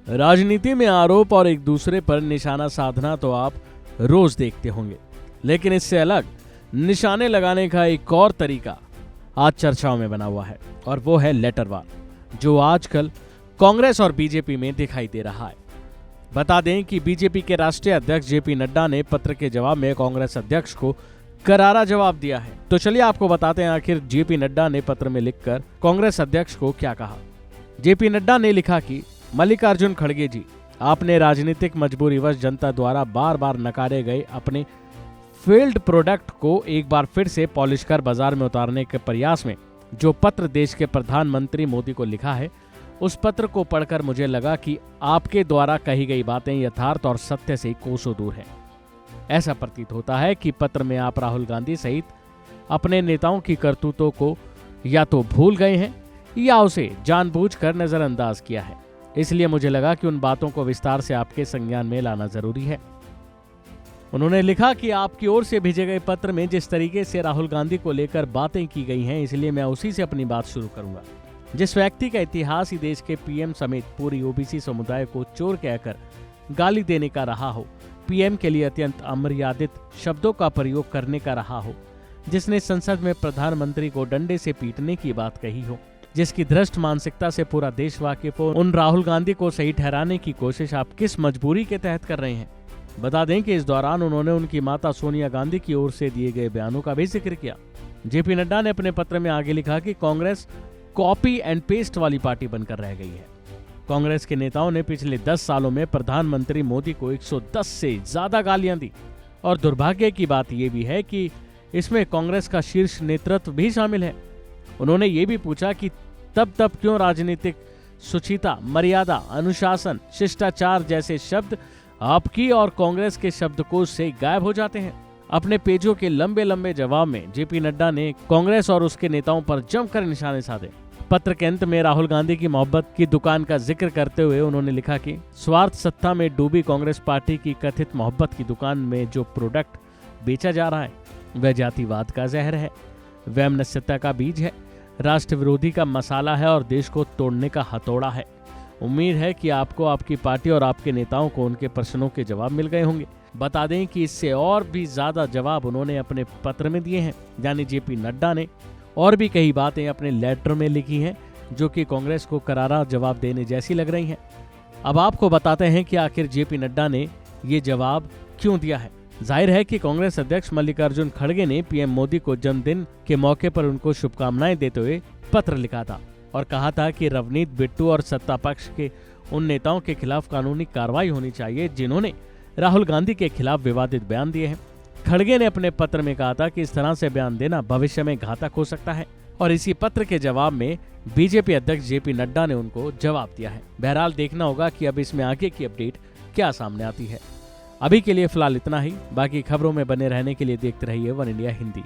राजनीति में आरोप और एक दूसरे पर निशाना साधना तो आप रोज देखते होंगे, लेकिन इससे अलग निशाने लगाने का एक और तरीका आज चर्चाओं में बना हुआ है और वो है लेटर वार, जो आजकल कांग्रेस और बीजेपी में दिखाई दे रहा है। बता दें कि बीजेपी के राष्ट्रीय अध्यक्ष जेपी नड्डा ने पत्र के जवाब में कांग्रेस अध्यक्ष को करारा जवाब दिया है। तो चलिए आपको बताते हैं आखिर जेपी नड्डा ने पत्र में लिखकर कांग्रेस अध्यक्ष को क्या कहा। जेपी नड्डा ने लिखा कि मल्लिकार्जुन खड़गे जी, आपने राजनीतिक मजबूरीवश जनता द्वारा बार बार नकारे गए अपने फेल्ड प्रोडक्ट को एक बार फिर से पॉलिश कर बाजार में उतारने के प्रयास में जो पत्र देश के प्रधानमंत्री मोदी को लिखा है, उस पत्र को पढ़कर मुझे लगा कि आपके द्वारा कही गई बातें यथार्थ और सत्य से कोसों दूर हैं। ऐसा प्रतीत होता है कि पत्र में आप राहुल गांधी सहित अपने नेताओं की करतूतों को या तो भूल गए हैं या उसे जानबूझकर नजरअंदाज किया है। इसलिए मुझे लगा कि उन बातों को विस्तार से आपके संज्ञान में लाना जरूरी है। उन्होंने लिखा कि आपकी ओर से भेजे गए पत्र में जिस तरीके से राहुल गांधी को लेकर बातें की गई हैं, इसलिए मैं उसी से अपनी बात शुरू करूंगा। जिस व्यक्ति का इतिहास ही देश के पीएम समेत पूरी ओबीसी समुदाय को चोर कहकर गाली देने का रहा हो, पीएम के लिए अत्यंत अमर्यादित शब्दों का प्रयोग करने का रहा हो, जिसने संसद में प्रधानमंत्री को डंडे से पीटने की बात कही हो, जिसकी भ्रष्ट मानसिकता से पूरा देश वाकिफ हो, उन राहुल गांधी को सही ठहराने की कोशिश आप किस मजबूरी के तहत कर रहे हैं? बता दें कि इस दौरान उन्होंने उनकी माता सोनिया गांधी की ओर से दिए गए बयानों का भी जिक्र किया। जेपी नड्डा ने अपने पत्र में आगे लिखा कि कांग्रेस कॉपी एंड पेस्ट वाली पार्टी बनकर रह गई है। कांग्रेस के नेताओं ने पिछले 10 सालों में प्रधानमंत्री मोदी को 110 से ज्यादा गालियां दी और दुर्भाग्य की बात यह भी है कि इसमें कांग्रेस का शीर्ष नेतृत्व भी शामिल है। उन्होंने ये भी पूछा कि तब क्यों राजनीतिक शुचिता, मर्यादा, अनुशासन, शिष्टाचार जैसे शब्द आपकी और कांग्रेस के शब्दकोश से गायब हो जाते हैं। अपने पेजों के लंबे लंबे जवाब में जेपी नड्डा ने कांग्रेस और उसके नेताओं पर जमकर निशाने साधे। पत्र के अंत में राहुल गांधी की मोहब्बत की दुकान का जिक्र करते हुए उन्होंने लिखा कि स्वार्थ सत्ता में डूबी कांग्रेस पार्टी की कथित मोहब्बत की दुकान में जो प्रोडक्ट बेचा जा रहा है वह जातिवाद का जहर है, वैमनस्यता का बीज है, राष्ट्र विरोधी का मसाला है और देश को तोड़ने का हथौड़ा है। उम्मीद है कि आपको, आपकी पार्टी और आपके नेताओं को उनके प्रश्नों के जवाब मिल गए होंगे। बता दें कि इससे और भी ज्यादा जवाब उन्होंने अपने पत्र में दिए हैं, यानी जेपी नड्डा ने और भी कई बातें अपने लेटर में लिखी हैं जो कि कांग्रेस को करारा जवाब देने जैसी लग रही हैं। अब आपको बताते हैं कि आखिर जेपी नड्डा ने ये जवाब क्यों दिया है। जाहिर है कि कांग्रेस अध्यक्ष मल्लिकार्जुन खड़गे ने पीएम मोदी को जन्मदिन के मौके पर उनको शुभकामनाएं देते हुए पत्र लिखा था और कहा था कि रवनीत बिट्टू और सत्ता पक्ष के उन नेताओं के खिलाफ कानूनी कार्रवाई होनी चाहिए जिन्होंने राहुल गांधी के खिलाफ विवादित बयान दिए हैं। खड़गे ने अपने पत्र में कहा था कि इस तरह से बयान देना भविष्य में घातक हो सकता है और इसी पत्र के जवाब में बीजेपी अध्यक्ष जेपी नड्डा ने उनको जवाब दिया है। बहरहाल देखना होगा कि अब इसमें आगे की अपडेट क्या सामने आती है। अभी के लिए फिलहाल इतना ही। बाकी खबरों में बने रहने के लिए देखते रहिए वन इंडिया हिंदी।